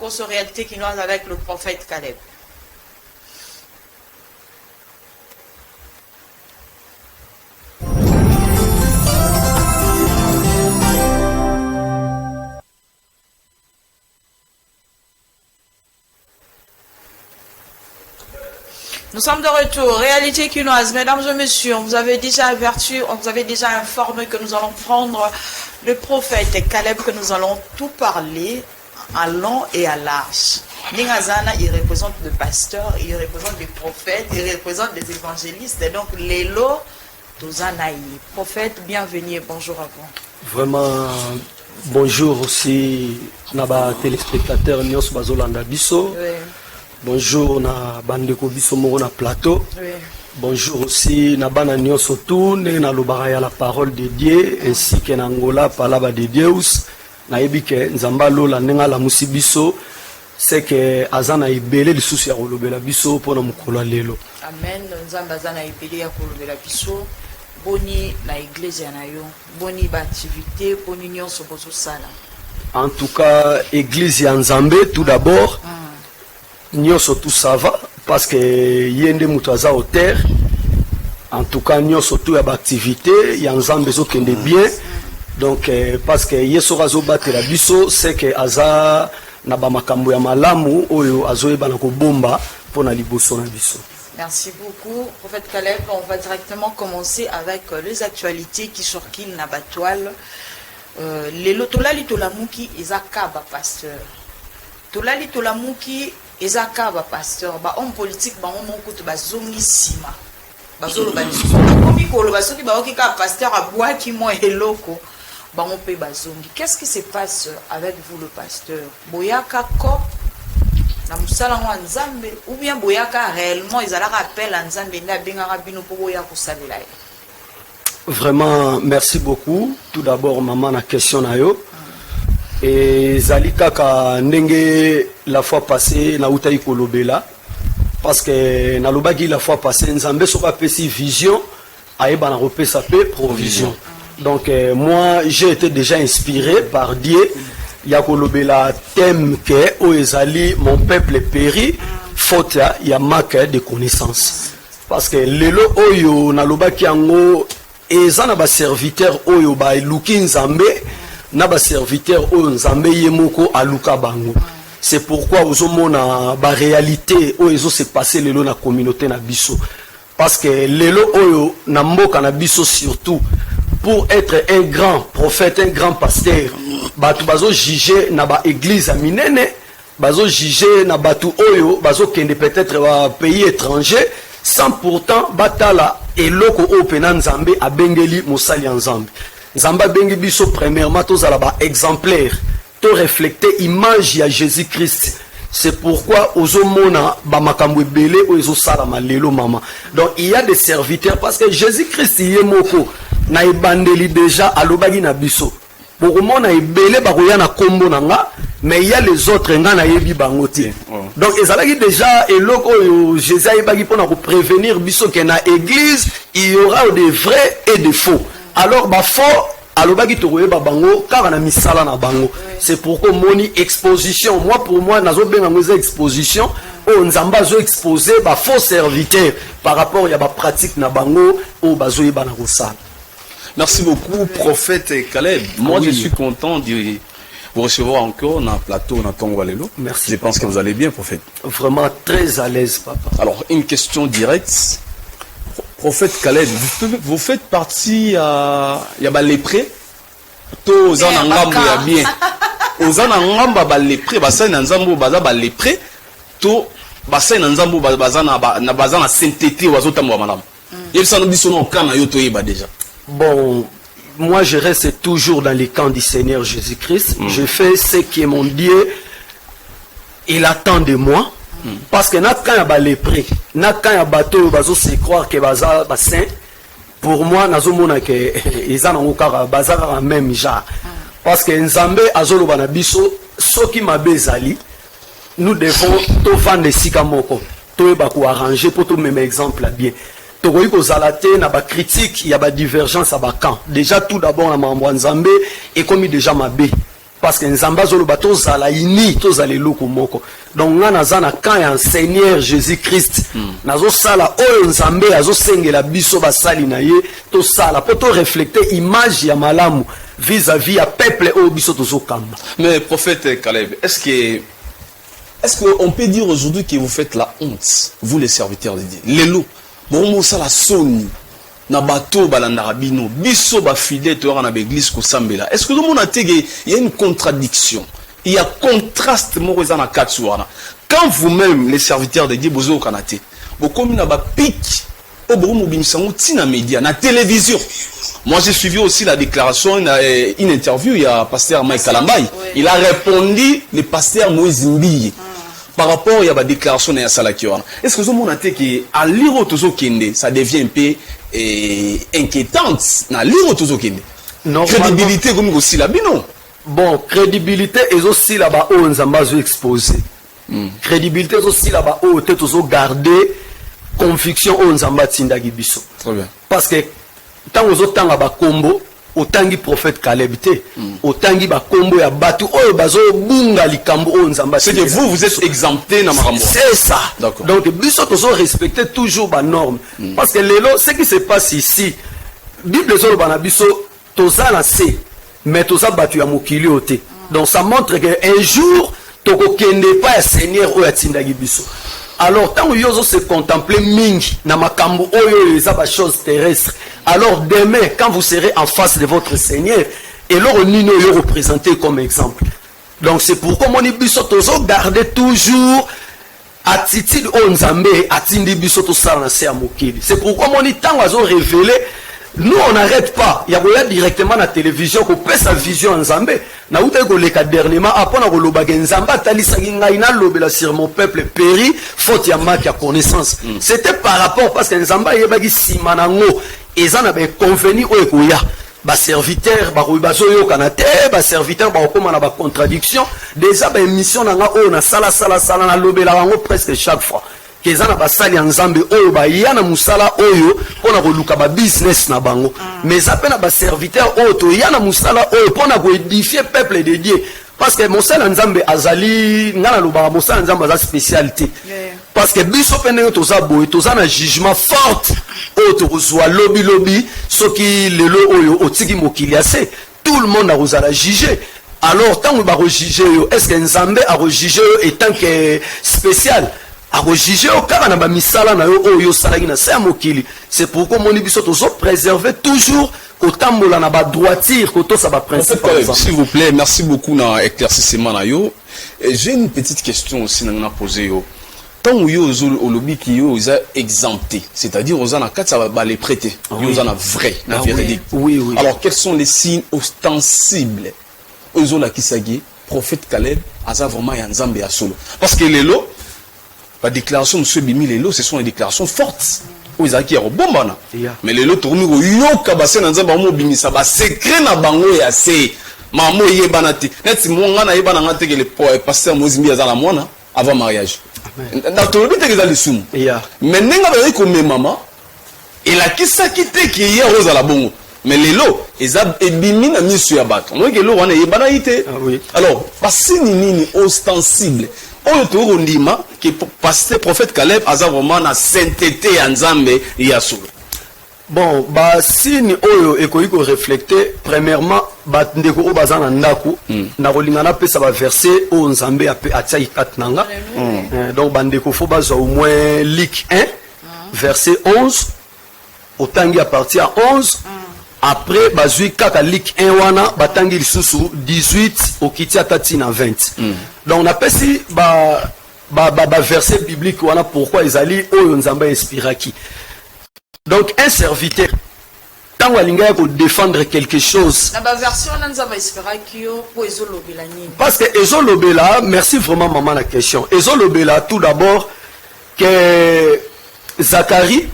cause de réalité qui nous avec le prophète Caleb. Nous sommes de retour. Réalité quinoise. Mesdames et messieurs, on vous avait déjà averti, on vous avait déjà informé que nous allons prendre le prophète Caleb, que nous allons tout parler à long et à large. Ningazana, il représente le pasteur, il représente les prophètes, il représente les évangélistes. Et donc, Lélo, Tozanaï. Prophète, bienvenue et bonjour à vous. Vraiment, bonjour aussi, Naba téléspectateurs, Nyos Bazolanda Bisso. Oui. Bonjour na bandeko biso moko na plateau. Oui. Bonjour aussi na bana nyonso tout na lobaka ya la parole de Dieu ainsi que na Angola palabra de Deus. Na yebike nzamba lola ndenga la musi biso c'est que azana ibele lisusu ya kolobela biso pona mukolo lelo. Amen. Nzamba azana ibele ya kolobela biso boni na église na yo. Boni ba activité boni nyonso bozo sala. En tout cas, église ya Nzambe tout d'abord. Nyonso tout ça va parce que yende mutaza au terre. En tout cas nyonso tout ya activité ya Nzambe zo kende bien. Donc parce que yeso razo batela biso c'est que aza na ba makambo ya malamu oyo azoyeba na kobomba pona liboso na biso. Merci beaucoup, prophète Caleb. On va directement commencer avec les actualités qui sorkil na batoile. Les lotolali tolamuki ezakaba pasteur. Tolali tolamuki ezaka ba pasteur ba homme politique ba homme kutu ba zongi sima bazolo ba lisusu komi kolo ba soki ba okika pasteur aboua ki mo eloko ba on pe ba zongi. Qu'est-ce qui se passe avec vous le pasteur? Boyaka ko na musala wa Nzambe ou bien boyaka réellement ezala rappel à Nzambe nda bengaka bino po boya ko salela? Vraiment merci beaucoup. Tout d'abord maman na question na yo. Et Zalika ka ndenge la fois passée na utayi kolobela parce que na lobaki la fois passée Nzambe soka pesi vision aeba na repesa pe provision. Donc moi j'ai été déjà inspiré par Dieu ya kolobela thème que o ezali mon peuple périt faute ya manque de connaissances. Parce que lelo oyo na lobaki yango ezana ba serviteur oyo ba luki Nzambe Naba serviteur o Nzambe yemoko aluka bango. C'est pourquoi ozomona ba réalité o ezo se passer lelo na communauté na biso. Parce que lelo oyo na mboka na biso surtout pour être un grand prophète, un grand pasteur, batu bazo juger na ba église a minene, bazo juger na batu oyo bazo kende peut-être ba pays étranger sans pourtant batala eloko o pena Nzambe abengeli mosali Nzambe. Nzamba bengi biso premièrement tozala ba exemplaire to refléter image ya Jésus-Christ. C'est pourquoi ozomona ba makambo ebele o ezosala malelo mama. Donc il y a des serviteurs parce que Jésus-Christ yemoko na ebandeli déjà alobaki na biso. Pour mona ebele ba koya na kombo nanga mais il y a les autres nga na yebi bango te. Donc ezalaki déjà eloko oyo Jésus ayebaki pona ko prévenir biso que na église il y aura des vrais et des faux. Alors bah faux alobaki tokoye ba bango car na misala na bango. C'est pourquoi moni exposition moi pour moi nazo benga ngoza exposition o Nzamba zo exposer ba faux serviteurs par rapport ya ba pratique na bango o bazo yeba na kosala. Merci beaucoup prophète Caleb. Moi oui. Je suis content de vous recevoir encore dans le plateau dans Tongwalelo. Merci. Je pense que vous allez bien prophète. Vraiment très à l'aise papa. Alors une question directe. Prophète Caleb, vous faites partie il y a lépré to aux anangambo ya bien aux anangamba ba lépré basa na nzambo baza ba lépré to basa na nzambo baza na baza na sainteté wazotamba malamu yebisa no biso no kana yo to yeba déjà. Bon, moi je reste toujours dans les camps du Seigneur Jésus-Christ. Je fais ce qui est mon Dieu. Il attend de moi. Parce que quand il y a lépré, quand il y a bateau, bazo se croire que baza saint. Pour moi, nazomona que ils ont encore bazar même genre. Parce que Nzambe azolo banabiso soki mabezali, nous devons to vendre sikamoko, to ba ko arranger pour tout même exemple bien. To koyi ko zalate na ba critique, il y a ba divergence à ba camp. Déjà tout d'abord na mambo Nzambe et comme déjà mabé. parce que nzamba zoloba tozala ini tozala eloko moko donc nga naza na camp ya Seigneur Jésus-Christ nazosala oyo nzambe azosengela biso basali na ye tosala po to reflecter image ya malamu vis-à-vis ya peuple oyo biso tozokamba. Mais prophète Caleb, est-ce qu'on peut dire aujourd'hui que vous faites la honte, vous les serviteurs de Dieu? Lelo, bon ça la sonne. Na bateau balandara bino biso ba fidèle to na l'église ko sambela. Est-ce que le monde a il y a une contradiction, il y a contraste moko na katsuana. Quand vous-même les serviteurs de Dieu bozo kanate bo comme na ba pic au bomo bimisango tina média na télévision. Moi j'ai suivi aussi la déclaration une interview il y a pasteur Mike Kalambay, il a répondu le pasteur Moïse Mbiye. Par rapport à la déclaration de Salakiwana, est-ce que vous avez que à lire ça devient un peu inquiétante à lire crédibilité comme aussi là non. Bon, crédibilité est aussi là-bas où on s'en exposé. Crédibilité est aussi là-bas où on garder conviction où on s'en bat tindagi biso. Très bien. Parce que tant aux autres temps combo otangi prophète Caleb te otangi ba kombo ya batu oyo bazo bunga likambo oyo nzamba. C'est que vous êtes exempté na makambo. C'est ça. Donc biso tozo respecter toujours ba norme parce que lelo ce qui se passe ici Bible zo bana biso toza la C mais toza batu ya mokili ote. Donc ça montre que un jour toko kende pas Seigneur oyo atindagi biso. Alors tant que se contempler mingi na makambo oyo les choses terrestres, alors demain quand vous serez en face de votre Seigneur et leur nino yo représenté comme exemple. Donc c'est pourquoi mon biso tozo garder toujours attitude onzambe atindi biso to sala na se amokili. C'est pourquoi mon temps azo révéler. Nous on n'arrête pas. Il y a directement la télévision qu'on peut sa vision en Zambé. Na uta ko leka dernièrement après na ko lobaga nzamba talisa ngai lobela sur mon peuple péri faute ya manque ya connaissance. C'était par rapport parce que nzamba yebaki simanango ezana ba convenu o ekoya. Ba serviteur ba rubazo yo kanate ba serviteur ba okoma na ba contradiction déjà ba émission na nga o na sala na lobela bango presque chaque fois. Kezana basali ya nzambe oyo ba yana musala oyo pona koluka ba business na bango mais apena ba serviteur oyo to yana musala oyo pona ko édifier peuple de Dieu parce que musala nzambe azali ngana loba musala nzambe za spécialité parce que biso pene to za boy to za na jugement fort oyo to kozwa lobby soki lelo oyo otiki mokili ase tout le monde a rozala juger. Alors tant que ba juger yo est-ce que nzambe a juger étant que spécial c'est pourquoi mon biso tozo préserver toujours kotambola na ba droiture koto sa ba principe. S'il vous plaît, merci beaucoup na éclaircissement na yo. J'ai une petite question aussi na poser yo. Tant yo au lobby qui yo is exempté, c'est-à-dire aux ana katsa ba les prêter. Yo ana vrai, na véridique. Oui. Alors quels sont les signes ostensibles aux la kisagi prophète Caleb asa vraiment ya nzambe ya solo. Parce que les lots la déclaration de M. Bimi Lelo, ce sont des déclarations fortes. Mais les lots tournent au yoka basse dans un bamo bimi ça va secret na bango ya se mamo yebanati. Net si mon ngana yebana que le pasteur Mozimbi azala mwana avant mariage. Na tolobi te kezali sumu. Mais nenga ba ko me mama et la kisa kite ki hier rose à la bongo. Mais les lots ezab ebimi na misu ya bato. Moi que lo wana yebana ite. Alors passer nini ostensible. Oyo to rondima que pasteur prophète Caleb aza vraiment na sainteté ya nzambe ya solo. Bon, ba signe oyo ekoiko reflecter premièrement ba ndeko o bazana ndako na rolingana pesa ba verset o nzambe atia ikatnanga. Donc ba ndeko fo baza au moins Luc 1 verset 11 otangi à partir à 11 après bazui kaka Luc 1 wana batangi lisusu 18 okiti atati na 20. Donc on appelle si ba verset biblique wana pourquoi ezali oyo nzamba inspiraki. Donc un serviteur tant walinga ko défendre quelque chose. Na ba version nzamba inspiraki yo po ezolobela nini? Parce que ezolobela, merci vraiment maman la question. Ezolobela tout d'abord que Zacharie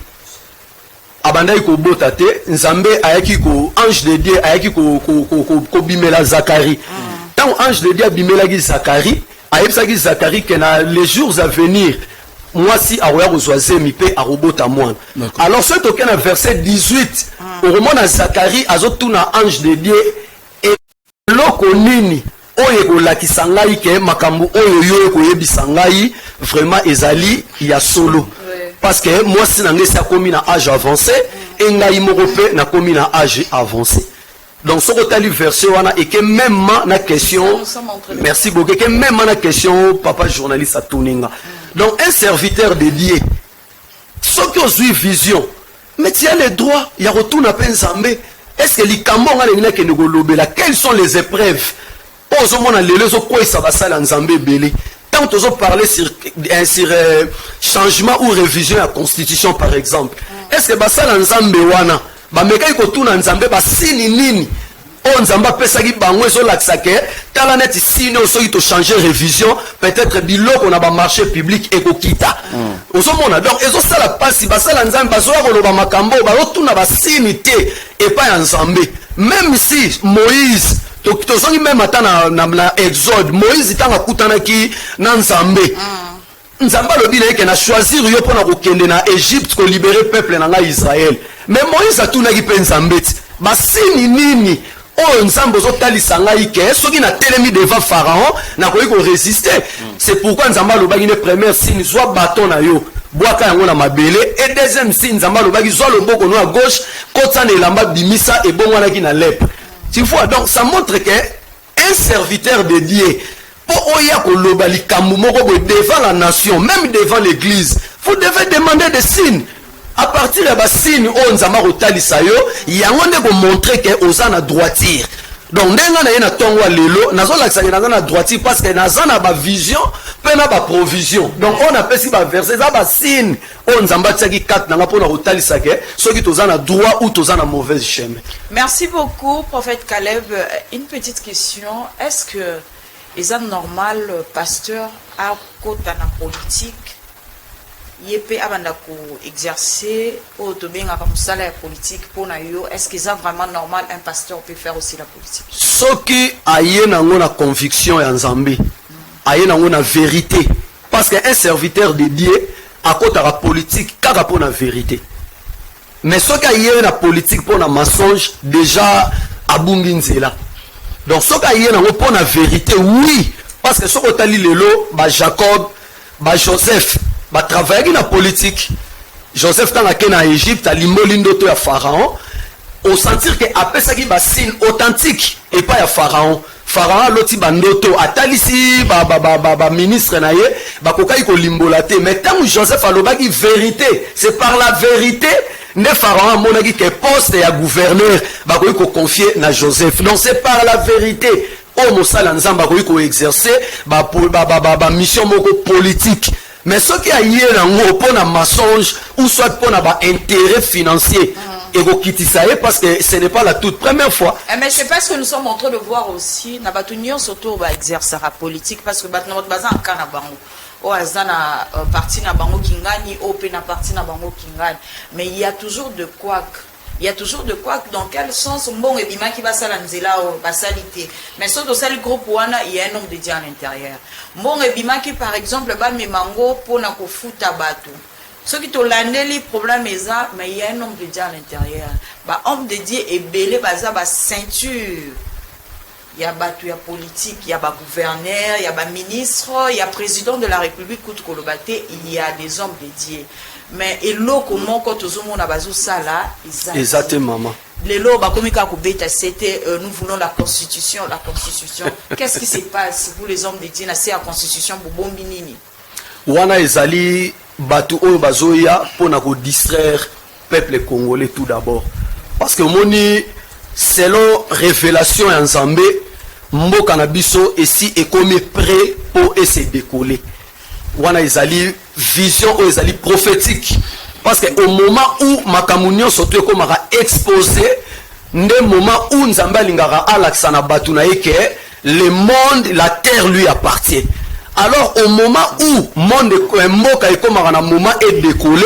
abandai ko botate nzambe ayaki ko ange de Dieu ayaki ko bimela Zacharie. Tant ange de Dieu bimela ki Zacharie, ayebsaki Zacharie que na les jours à venir moi si aroya kozwazemi pe arobota mwana. Alors ce token na verset 18 au roman na Zacharie azotuna ange de Dieu et loko nini oyo ekolakisa ngai ke makambo oyo yo ekoyebisa ngai vraiment ezali ya solo. Parce que moi si na ngai si akomi na âge avancé et ngai moko pe na komi na âge avancé. Donc ce que tu version wana et que même na question merci beaucoup que même na question papa journaliste à Tuninga. Donc un serviteur dédié ce qui a vision mais tu as le droit il y a retour na penzambe. Est-ce que les camons que nous quelles sont les épreuves? Tant que parler sur changement ou révision de la constitution par exemple. Est-ce que basala nzambe wana ba meka ko tuna nzambe ba sini nini o nzamba pesa ki bango ezo laksake tala net sino so ito changer révision peut-être biloko na ba marché public ekokita. Ozomona donc ezo sala pasi basala nzambe bazo ko ba makambo ba tuna ba sini te et pas nzambe. Même si Moïse tozongi même ata na Exode Moïse tanga kutana ki na nzambe. Nzamba lobi na yeke na choisir yo pona kokende na Égypte ko libérer peuple na Israël. Mais Moïse atuna ki pe nzambe ti. Ba sini nini o nzambe zo talisa ngai ke soki na telemi devant Pharaon na ko résister. C'est pourquoi nzamba lobaki ne première signe soit bâton na yo. Boaka yango na mabele et deuxième signe nzamba lobaki soit le boko no à gauche kota na elamba bimisa et bon wana ki na lèpre. Tu vois donc ça montre que un serviteur dédié pour oya ko lobali kamumoko devant la nation même devant l'église vous devez demander des signes à partir de ces signes on nzamba kotalisa yo yango nde ko montrer que ozana droiture. Donc ndenga na yena tongwa lelo nazo lakisa na droiture parce que nazana ba vision pe na ba provision. Donc on appelle si ba verset za ba signe on nzamba tsaki 4 nanga pona kotalisa ke soki tozana droit ou tozana mauvaise chemin. Merci beaucoup prophète Caleb. Une petite question, est-ce que est normal pasteur à côté de la politique yépe abanda ko exercer au tobenga comme ça la politique pour na yo, est-ce que c'est vraiment normal un pasteur peut faire aussi la politique? Soki aye nango na conviction ya nzambe aye nango na vérité parce qu'un serviteur dédié à côté de la politique kaka pour la vérité. Mais soki aye na politique pour na mensonge déjà abungi nzela. Donc soki aye nango pour la vérité oui parce que soko tali lelo ba Jacob ba Joseph ba travailler na politique. Joseph dans la en Égypte à limolindo to ya Pharaon au sentir que après ça qui ba signe authentique et pas ya Pharaon. Pharaon loti bandoto atalisi ba ministre na ye ba kokai ko limbolate mais tant Joseph alobaki vérité c'est par la vérité ne Pharaon monaki que poste ya gouverneur ba ko confier na Joseph. Donc c'est par la vérité o mosala nzamba ko exercer ba mission moko politique. Mais ce qui a hier pour un mensonge ou soit pour un intérêt financier et parce que ce n'est pas la toute première fois. Mais c'est parce que nous sommes en train de voir aussi na batunion surtout va exercer la politique parce que notre bazan kana bango o azana parti na bango kingani o pe na parti na bango kingani mais il y a toujours de quoi. Il y a toujours de quoi, dans quel sens bon et bima qui va salanzela ou basalité. Mais sur le groupe wana il y a un nombre de dieux à l'intérieur. Bon et bima qui par exemple ba me mango pour na ko futa bato. Ce qui to landeli problème eza mais il y a un nombre de dieux à l'intérieur. Ba homme de Dieu est belé baza ba ceinture. Il y a bato ya politique, il y a ba gouverneur, il y a ba ministre, il y a président de la République Kout Kolobate, il y a des hommes de Dieu. Mais et l'eau comment quand on a bazou ça là exactement maman les lots bah comme c'était nous voulons la constitution qu'est-ce qui se passe pour les hommes de Dieu c'est la constitution pour bombi nini wana ezali batu oyo bazoya pona ko distraire peuple congolais tout d'abord parce que moni selon révélation ya Nzambe mboka na biso esi ekomi prêt pour essayer de décoller. Wana ezali vision ou ezali prophétique parce que au moment où makamunyo surtout comme a exposé le moment où Nzamba lingara alaksana batu na yeke le monde la terre lui appartient. Alors au moment où monde mboka ekomaka na moment est décollé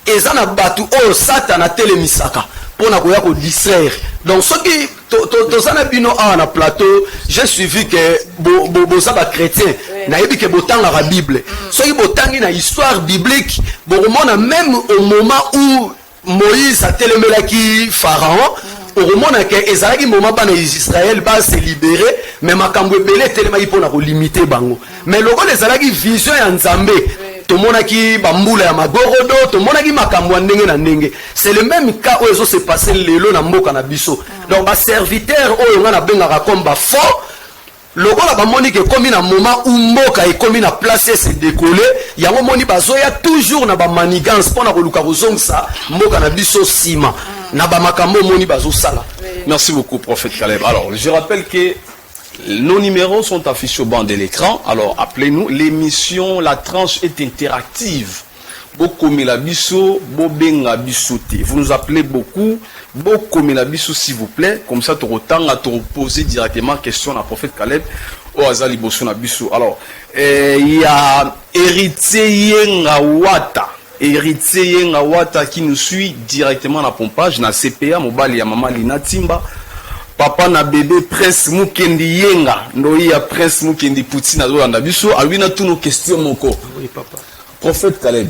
ezana batu o satana telemisaka pour na koya ko distraire. Donc ce qui tozana bino a na plateau j'ai suivi que boza ba chrétien na yebi que botanga la Bible so ki botangi na histoire biblique bon on a même au moment où Moïse a télémelaki Pharaon okomona ke ezalaki moment bana Israël ba se libérer mais makambo ebele telema ipona ko limiter bango mais lokola ezalaki vision ya Nzambe tomonaki bambula ya magorodo tomonaki makambo ya ndenge na ndenge c'est le même cas où ezo se passer lelo na mboka na biso donc ba serviteur oyo nga na bengaka comme ba fort lokola bamoni ke komi na moment où mboka ekomi na place se décoller yango moni bazoya toujours na ba manigance pona koluka kozongisa mboka na biso sima na ba makambo moni bazosala. Merci beaucoup prophète Caleb. Alors je rappelle que nos numéros sont affichés au bas de l'écran. Alors appelez-nous. L'émission La Tranche est interactive. Bokomelabiso, Bobenga Bisoté. Vous nous appelez beaucoup. Bokomelabiso s'il vous plaît. Comme ça, tu autant à te poser directement question à prophète Caleb. Au Azali Bosona Biso. Alors, il y a Héritier Yengawata. Héritier Yengawata qui nous suit directement à la pompage. Na CPA, Mobali ya Mama Lina Timba. Papa na bébé Prince Mukendi Yenga. Ndoyi ya Prince Mukendi Poutine Azolanda Biso. Alwina tous nos questions, mon co. Oui, papa. Prophète Caleb.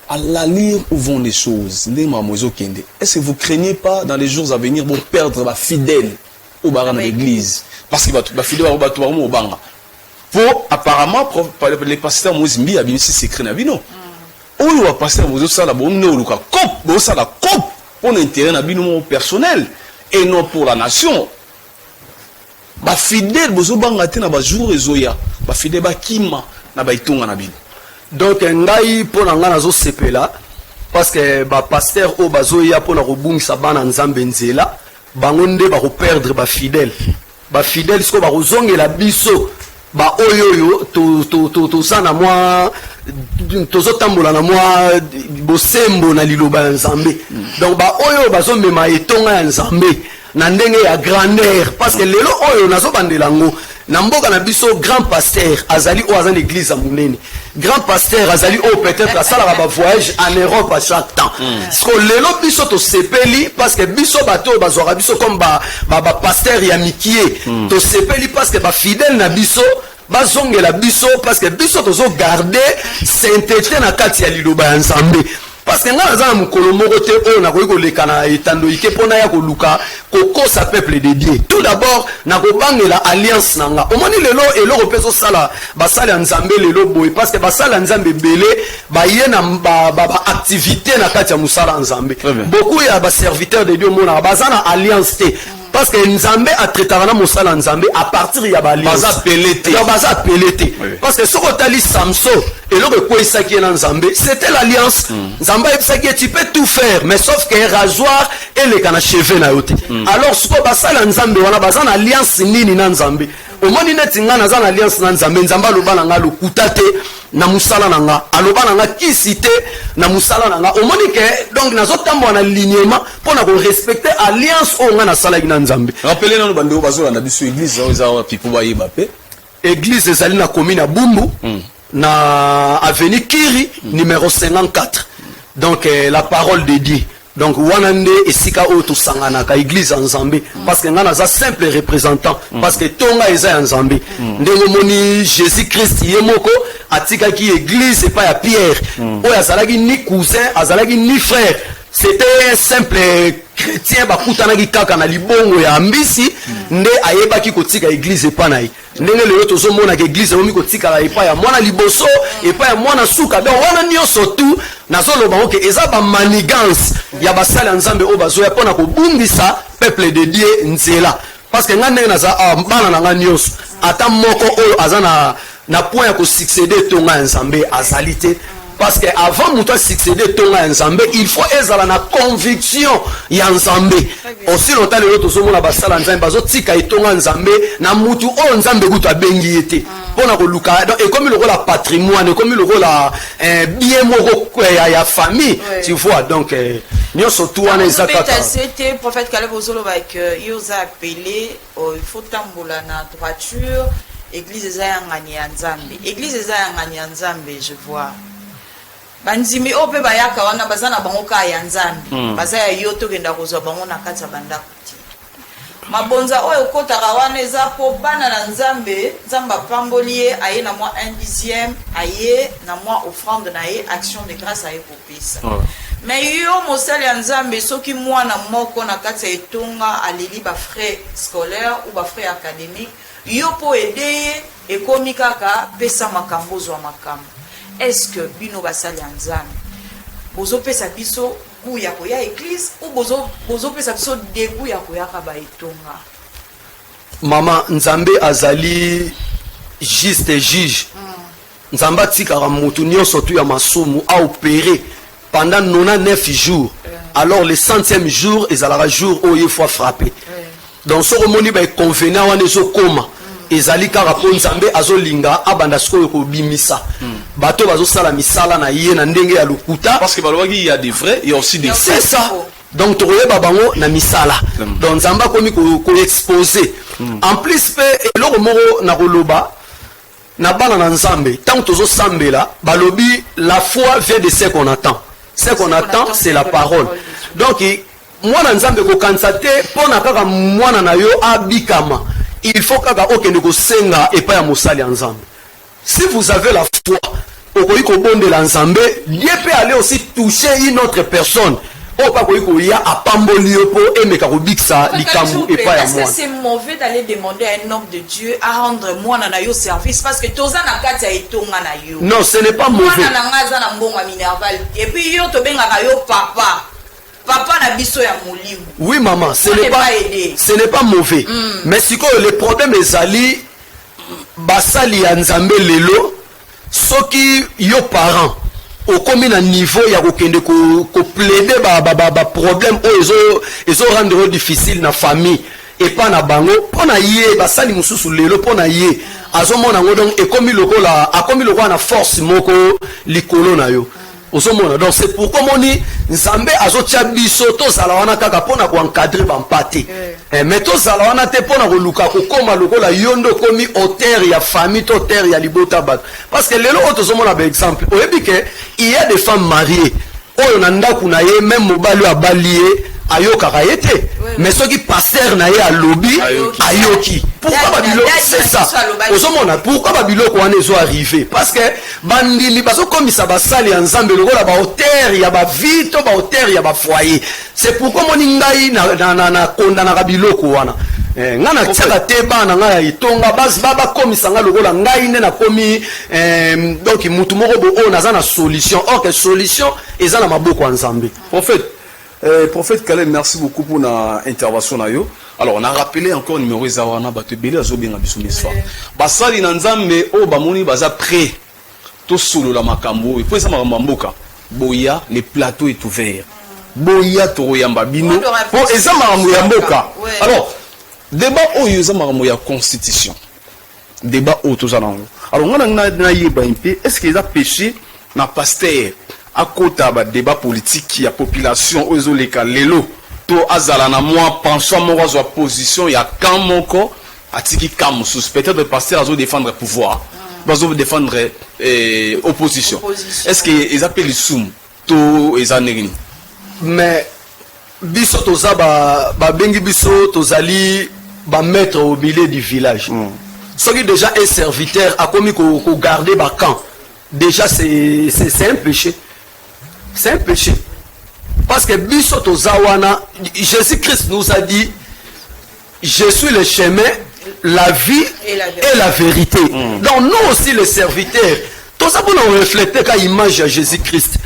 À la lire où vont les choses, est-ce que vous craignez pas dans les jours à venir pour perdre la fidèle au baran de l'église? Parce qu'il va tout fidèle au bateau au banga. Pour apparemment, les pasteurs Mozimbi a bien ici c'est créé Nabino. Ou le pasteur Mozo Sala Bono Luka Cop, Bosala Cop, pour l'intérêt Nabino personnel et non pour la nation. Ba fidèle Bozo Banga Tena ba jour et Zoya, ba fidèle ba Kima, na ba Itonga Nabino. Donc ngai pona nga nazo sepela parce que ba pasteur o bazoya pona kobungisa bana Nzambe nzela bango nde ba ko perdre ba fidèle sko ba kozongela biso ba oyoyo to sana moi tozotambola na moi bosembo na liloba ya Nzambe donc ba oyo bazomema etonga ya Nzambe na ndenge ya grandeur parce que lelo oyo nazo bandela ngo na mboka na biso grand pasteur azali o azali l'église ya munene grand pasteur azali o peut-être asala ba voyage en Europe à chaque temps parce que lelo biso to sepeli parce que biso bato bazora biso comme ba pasteur ya mikie to sepeli parce que ba fidèle na biso bazongela biso parce que biso tozo garder sainteté na kati ya liloba ya Nzambe. Parce que nga za mukolo moko te o na koyiko lekana etando ike pona ya koluka kokosa peuple de Dieu. Tout d'abord na kobangela alliance nanga. Omoni lelo eloko peso sala basala ya Nzambe lelo boy parce que basala Nzambe belé ba yena ba activité na kati ya musala Nzambe. Beaucoup ya ba serviteurs de Dieu mona bazana alliance te. Parce que Nzambe a traité na musala Nzambe à partir ya ba alliance. Baza pelete. Baza pelete. Parce que soko tali Samson eloko ko isaki na Nzambe, c'était l'alliance. Tu peux tout faire mais sauf que rasoir et les kana cheveux na yote alors ce que basala Nzambe wana bazana alliance nini na Nzambe omoni neti nga na zana alliance na Nzambe Nzamba lobana nga lokutate na musala nanga alobana nga kisite na musala nanga omoni ke donc nazotambo na alignement pona ko respecter alliance o nga na sala na Nzambe. Rappelez nous bande bazola na biso église za pipo ba yeba pe église ezali na commune ya Bumbu na avenue Kiri numéro 54. Donc la parole de Dieu. Donc wanande esika o to sangana ka église en Nzambe parce que ngana za simple représentant parce que tonga eza en Nzambe. Ndenge moni Jésus Christ yemoko atika ki église et pas ya Pierre. O azalaki ni cousin, azalaki ni frère. C'était un simple chrétien bakutanaki kaka na libongo ya ambisi nde ayebaki kotika église epa na ye. Ndenge lelo tozomona ke église omi kotika la epa ya mwana liboso epa ya mwana suka donc wana nyonso tu nazoloba oke eza ba manigance ya basala Nzambe o bazoya pona kobungisa peuple de Dieu nzela parce que ngane na za bana na nyonso ata moko oyo azana na point ya ko succéder tonga Nzambe azalité. Parce que avant de succéder tonga Nzambe, il faut ezala na conviction ya Nzambe. Aussi longtemps les autres sommes na basala Nzambe bazo tika etonga Nzambe na mutu o Nzambe kuta bengi ete. Pona ko luka et comme le rôle la patrimoine, comme le rôle la bien moko ya famille, tu vois donc nous surtout on est ça. C'était prophète Caleb Ozolo avec Yosa appelé il faut tambola na droiture église ezayangani ya Nzambe. Église ezayangani ya Nzambe je vois. Banzimi ope bayaka wana bazana bango ka ya Nzambe bazaya yoto kenda kozwa bango na kati ya bandako ti mabonza oyo kotaka wana eza po bana na Nzambe pamboli ye aye na moi 1/10 aye na moi offrande na ye action de grâce aye kopesa Mais yo mosali ya nzambe soki mwana moko na kati ya etonga aleli ba frais scolaire ou ba frais académique yo po aider ekomi kaka pesa makambo zwa makambo. Est-ce que bino basali ya nzambe bozo pesa biso ku ya koya église ou bozo pesa biso debu ya koya ka ba etonga? Mama nzambe azali juste juge. Nzambe atikaka mutu nyonso tu ya masumu a opéré pendant 99 jours. Alors le 100e jour ezalaka jour où il faut frapper. Donc ce remoni ba convenant wana ezokoma ezali kaka po nzambe azolinga abanda sikoyo kobimisa bato bazosala misala na ye na ndenge ya lokuta, parce que balobaki il y a des vrais et aussi des faux. C'est ça. Donc tokoyeba bango na misala. Donc nzambe akomi ko exposer. En plus pe eloko moko na koloba na bana na nzambe tant tozo sambela balobi la foi vient de ce qu'on attend. Ce qu'on attend c'est la parole. Donc moi na nzambe ko kansate pona kaka mwana na yo abikama. Il faut kaka okende ko senga et pas ya mosali ya nzambe. Si vous avez la foi okoyi ko bonde la nzambe, lié peut aller aussi toucher une autre personne. Oh, pas quoi ya apamboli po emeka ko biksa likambu et pas ya moi. Est-ce que c'est mauvais d'aller demander à un homme de Dieu à rendre moi na yo service parce que toza na kati ya etonga na yo? Non, ce n'est pas mauvais. Moi na ngaza na mbonga minerval et puis yo to benga yo papa. Papa na biso ya molimo. Oui maman, ce n'est pas mauvais. Mais si quoi le problème ezali basali ya nzambe lelo soki yo parents au combien de niveau il y a aucun de plaider problème ou ils ont rendre difficile na famille et pas na bango pour na yé basali mususu lelo pour na yé azomona ngo donc et comme lokola a comme lokola na force moko likolo na yo osomona. Donc c'est pourquoi moni nzambe azotia biso to zala wana kaka pona ko encadrer bampate mais to zala wana te pona ko luka ko koma lokola yondo komi auteur ya famille to auteur ya libota bat parce que lelo otozomona ba exemple oyebi ke il y a des femmes mariées oyo na ndaku na ye même mobali abalié ayoka kayete mais ceux qui passer na ye alobi ayoki pourquoi babilo c'est ça osomona pourquoi babilo ko wana zo arriver parce que bandili baso komisa basali ya nzambe lokola ba auteur ya ba vito ba auteur ya ba foyer. C'est pourquoi moni ngai na kondana ka biloko wana ngana tsaka te bana nga ya itonga bas baba komisa nga lokola ngai ne na komi donc mutu moko bo on aza na solution or que solution eza na maboko ya nzambe. Prophète Caleb, merci beaucoup pour notre intervention. Alors, on a rappelé encore le numéro Zawana, Batebele, Azobinga Bissoumesfa. Basali Nanzambe, oh, Bamoni, Baza prêt. Tout solo la Makambo, et puis ça m'a Mamboka. Boya, le plateau est ouvert. Boya, Toroyamba, Bino. Oh, et ça m'a Mamboka. Alors, débat où il y a la constitution. Débat où tout ça. Alors, on a est-ce qu'il a péché na pasteur? À côté de débat politique, il y a population aux oleka lelo to azala na moi pensant moi sur position il y a quand mon corps atiki kam suspecté de passer à défendre pouvoir bazo défendre opposition. Est-ce que ils appellent soum to ezanerini mais biso toza ba bengi biso tozali ba mettre au milieu du village. Ce qui déjà est serviteur a commis ko garder ba camp. Déjà c'est un péché. C'est un péché. Parce que Bisoto Zawana, Jésus-Christ nous a dit, je suis le chemin, la vie et la vérité. Donc nous aussi les serviteurs, tout ça pour nous refléter quand image à Jésus-Christ.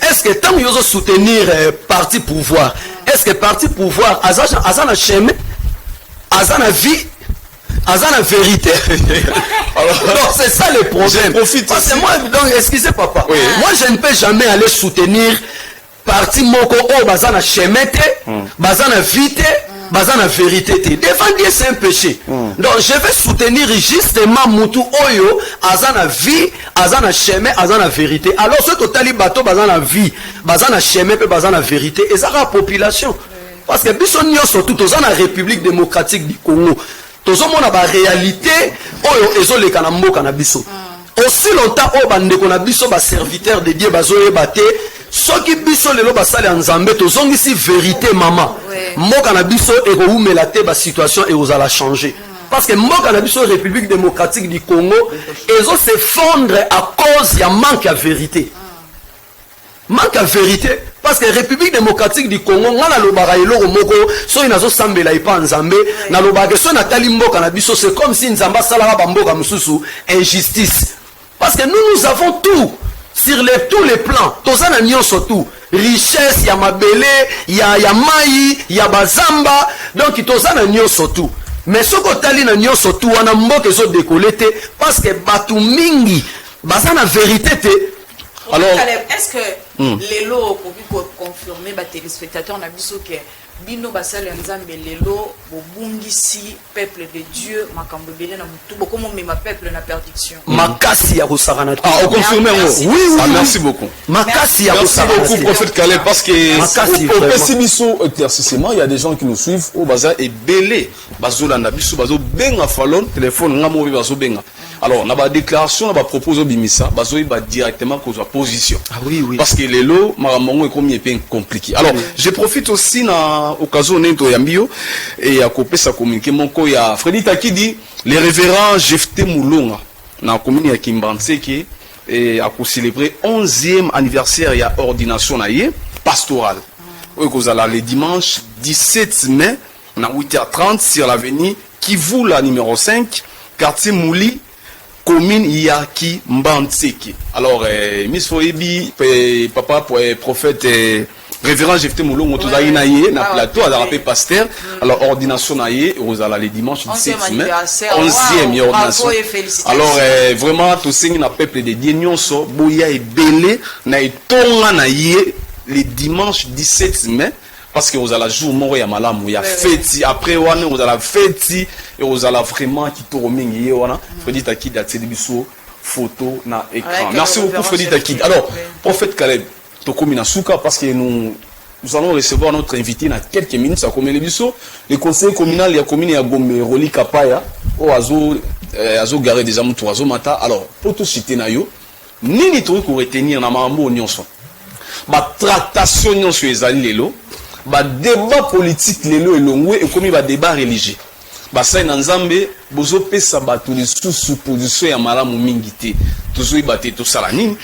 Est-ce que tant que nous soutenir parti pouvoir, est-ce que parti pouvoir, azana chemin, azana vie, azana vérité. Donc c'est ça le problème. Parce que moi, donc excusez papa, moi je ne peux jamais aller soutenir parti moko o bazana chemete, bazana vite, bazana vérité. Défendre Dieu c'est un péché. Donc je vais soutenir justement Moutou Oyo, azana vie, azana chemin, azana vérité. Alors ce total bateau bazana vie, bazana chemin, bazana vérité, et ça la population. Parce que bisonio surtout dans la République démocratique du Congo. Tout le monde a la réalité, oyo ezoleka na mboka na biso. Aussi longtemps o bande ko na biso ba serviteur de Dieu bazoye baté, soki biso lelo basale nzambe to zongisi vérité maman. Mboka na biso e ko umela te ba situation et ozala changer. Parce que mboka na biso République démocratique du Congo ezo s'effondre à cause ya manque de vérité. manque à vérité. Parce que République démocratique du Congo, on a le baraïlo au moko, so inazo sambela ipa nzambe, na lo bageso na talimboka na biso, c'est comme si nzamba salara bamboka mususu, injustice. Parce que nous avons tout, sur tous les plans, tozana nyonso tout, richesse, ya mabele, ya mai, ya bazamba, donc tozana nyonso tout. Mais ce que na nyonso tout, wana mboka zo décolleté, parce que batu mingi, bazana vérité te. Alors, est-ce que les lots pour confirmer les téléspectateurs na biso que bino basale nzambe lelo bobungisi peuple de Dieu makambo bele na mutu bokomo mema peuple na perdition makasi ya kosakana on confirme oui merci beaucoup makasi ya merci beaucoup prophète Caleb parce que au pessimisme éclaircissement il y a des gens qui nous suivent au bazar et belé bazola na biso bazo benga falon téléphone ngamo bazo benga. Alors, on a une déclaration, on a proposé Bimisa, on va directement cause la position. Ah oui. Parce que les lots, Maramongo est comme il est compliqué. Alors, je profite aussi dans l'occasion de Yambio et à couper sa communiqué. Mon co, il y a Freddy Taki dit, les révérends Jefté Moulonga, dans la commune de Kimbanseke, et à célébrer 11e anniversaire, il y a ordination pastorale. Oui, cause là, le dimanche 17 mai, à 8h30, sur l'avenue Kivu, la numéro 5, quartier Mouli, commune Yaki Mbanseke. Alors, Miss Foebi, papa, prophète, révérend Jefté Moulon, on a inaye, na plateau, à la pasteur. Alors, ordination naye, aux ala les dimanches 17 mai. 11e ordination. Alors, vraiment, tout ce qui n'a peuple de Dieu, so, boya et belé, na etonga naye, les dimanches 17 mai. Parce que vous allez jour mort ya malamu ya fêti après on vous allez fêti et vous allez vraiment qui tourmingi wana Freddy Taki daté biso photo na écran. Merci beaucoup Freddy Taki. Alors prophète Caleb to komina souka parce que nous allons recevoir notre invité dans quelques minutes ça comme les biso le conseiller communal ya commune ya Gombe Roli Kapaya o azo garé des amours azo mata. Alors pour tout citer na yo nini to ko retenir na mambo nyonso ba tractation nyonso ezali lelo ba débat politique lelo elongwe et comme ba débat religieux ba sai na nzambe bozo pesa ba to lisusu position ya malamu mingi te tozo ibate to sala nini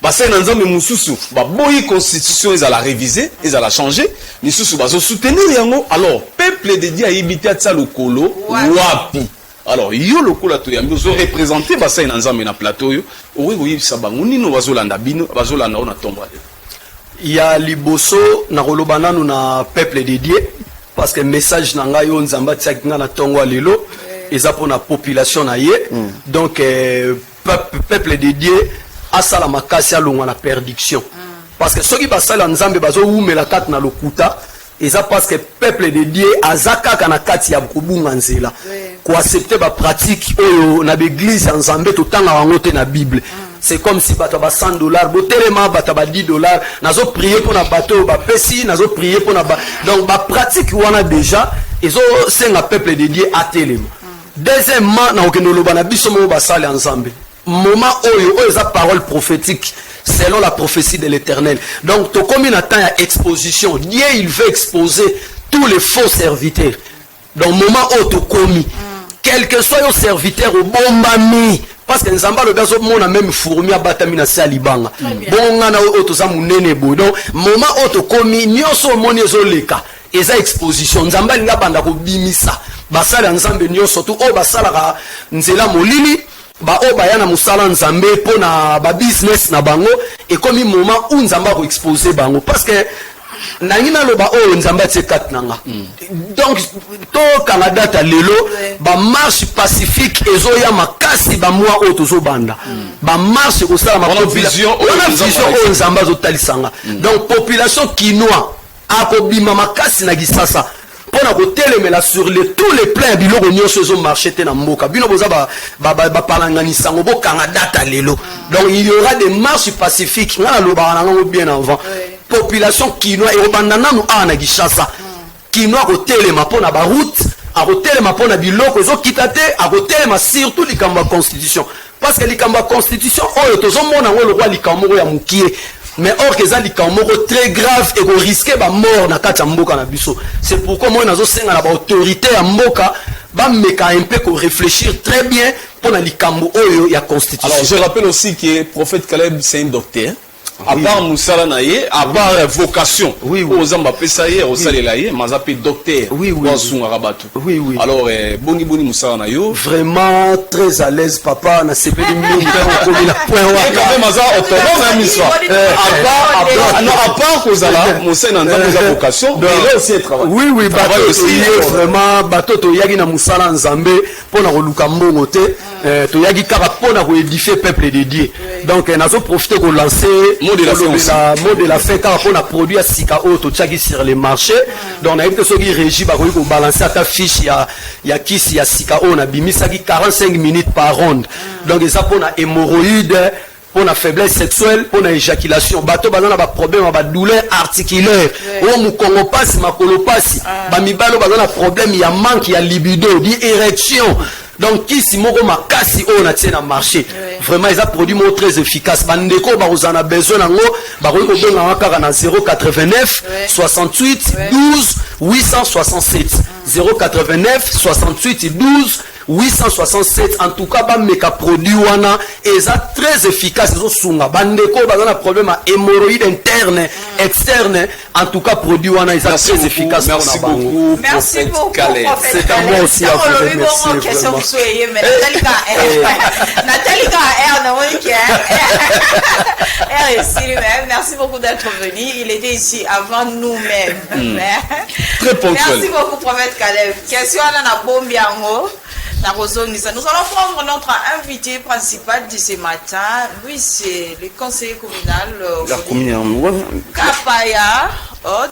ba sai na nzambe mususu ba boyi constitution ezala réviser ezala changer lisusu bazo soutenir yango. Alors peuple de Dieu ayibite atsa lokolo wapi. Alors yo lokola to yambi zo représenter ba sai na nzambe na plateau yo oyi sabangu nino bazolanda bino bazolanda ona tomba. Il y a liboso na rolobana na peuple dédié parce que message nanga yo nzamba tsakinga na tongo lelo eza pour la population na ye donc peuple dédié asala makasi alongwa na perdiction parce que soki basala nzambe bazo umela kat na lokuta eza parce que peuple dédié azaka na kati ya kubunga nzela ko accepter ba pratique oyo na l'église ya nzambe totanga wango te na bible. C'est comme si bata ba $100, botelema bata ba $10, nazo prier pour na bateau ba pesi, nazo prier pour na ba. Donc ba pratique wana déjà, ezo senga peuple dédié à telema. Deuxièmement, na okendo loba na biso mo ba sale ensemble. Moment oyo eza parole prophétique selon la prophétie de l'Éternel. Donc to comme une temps ya exposition, Dieu il veut exposer tous les faux serviteurs. Donc moment où to commis, quel que soit le serviteur au bon mami. Parce que nzamba le bezo mona même fourmi abatami na salibanga bonga na oto za munene bo donc moment oto komi nyoso moni ezoleka eza exposition nzamba linga banda ko bimisa basala nzambe nyoso to o basala ka nzela molili ba o bayana musala nzambe pona ba business na bango et comme moment où nzamba ko exposer bango parce que nangina loba o nzamba tsekat nanga donc to Canada ta lelo ba marche pacifique ezoya makasi ba mois o tozo banda ba marche ko sala ma vision o nzamba zo talisanga donc population kinois akobima makasi na gisasa pona ko telemela sur tous les plans biloko nyonso ezo marché te na mboka bino boza ba palangani sango bo Canada ta lelo donc il y aura des marches pacifiques ngana loba nanga bien avant population kinois et obandana nous ana gishasa kinois ko telema pona ba route a ko telema pona biloko zo kitate a ko telema surtout likamba constitution parce que likamba constitution oyo tozo mona ngo le roi likambo ya mukie mais or que ça likambo très grave et ko risquer ba mort na kati mboka na biso. C'est pourquoi moi nazo senga na ba autorité ya mboka ba meka un peu ko réfléchir très bien pour na likambo oyo ya constitution. Alors je rappelle aussi que prophète Caleb c'est un docteur. À part Moussala Naye, à part vocation. Oui, oui. Aux Ambapessaye, aux Salelaye, Mazape docteur. Oui, oui. Oui, oui. Alors, Bongi Boni Moussala Nayo. Vraiment très à l'aise, papa. Na sepe de mieux, on connaît la point. Et quand même, Maza, autonome, hein, Missa. À part Kozala, Moussa n'a pas vocation, mais il a aussi un travail. Oui, oui, bateau vraiment, bateau to yagi na Moussala Nzambe, pour na roluka mbongo te, to yagi kara pour na édifier peuple dédié. Donc, nous avons profité pour lancer mot de la fin car on a produit à Sikao, to tchagi sur les marchés. Donc, on a été sur les régies, bah, pour balancer à ta fiche, il y a qui si y a Sikao, on a bimi, ça 45 minutes par ronde. Donc, ça pour la hémorroïde, pour la faiblesse sexuelle, pour l'éjaculation. Bateau, bah, on a des problèmes, des douleurs articulaires. On mou kongo passe, ma kolo passe. Bah, mi balo, bah, on a problème, il y a manque, il y a libido, il y a érection. Donc, qui si moko makasi on a tient à marché. Vraiment, ils ont produit mot très efficace. Bandeko, bah, vous en avez besoin, nango, bah, vous avez besoin na 089 68 12 867. 089 68 12 867. En tout cas, bah, meka produit wana, ils sont très efficaces. Ils ont sunga. Bandeko, bah, on a problème à hémorroïde interne, externe. En tout cas, produit wana, ils sont très efficaces. Merci beaucoup. Merci beaucoup. C'est à moi aussi à vous remercier. Nathalie merci beaucoup d'être venu. Il était ici avant nous-mêmes. Très ponctuel. Merci beaucoup, prophète Caleb. Question à la bombe. Nous allons prendre notre invité principal de ce matin. Lui, c'est le conseiller communal Kapaya.